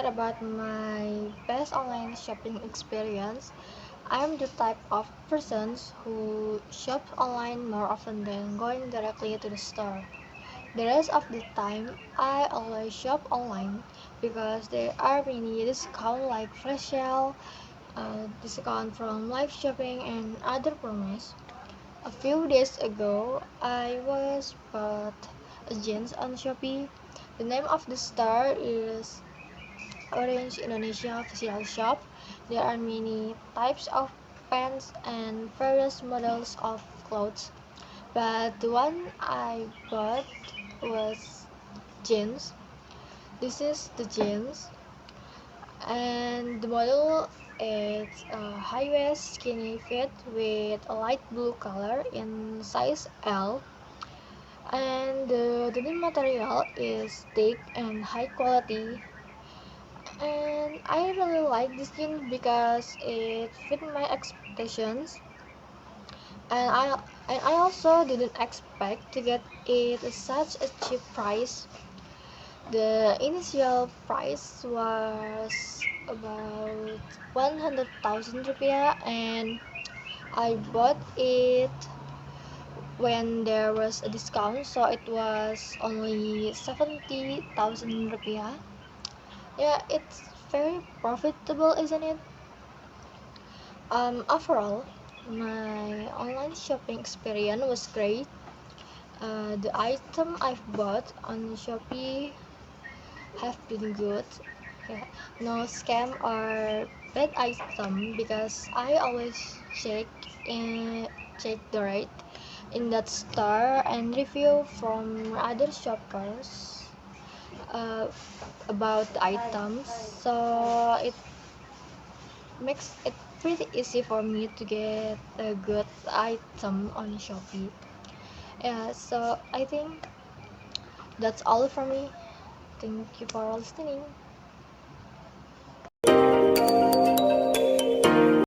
share about my best online shopping experience. I'm the type of persons who shops online more often than going directly to the store. The rest of the time, I always shop online because there are many discounts like flash sale, discount from live shopping, and other promos. A few days ago, I was bought a jeans on Shopee. The name of the store is Orange Indonesia Official Shop. There are many types of pants and various models of clothes, but the one I bought was jeans. This is the jeans, and the model is a high waist skinny fit with a light blue color in size L, and the denim material is thick and high quality. And I really like this jeans because it fit my expectations, and I also didn't expect to get it at such a cheap price. The initial price was about 100,000 rupiah, and I bought it when there was a discount, so it was only 70,000 rupiah. Yeah, it's very profitable, isn't it? Overall, my online shopping experience was great. The item I've bought on Shopee have been good. Yeah, no scam or bad item because I always check in, check the rate in that store and review from other shoppers uh, about the items. So it makes it pretty easy for me to get a good item on Shopee. Yeah, so I think that's all for me. Thank you for listening.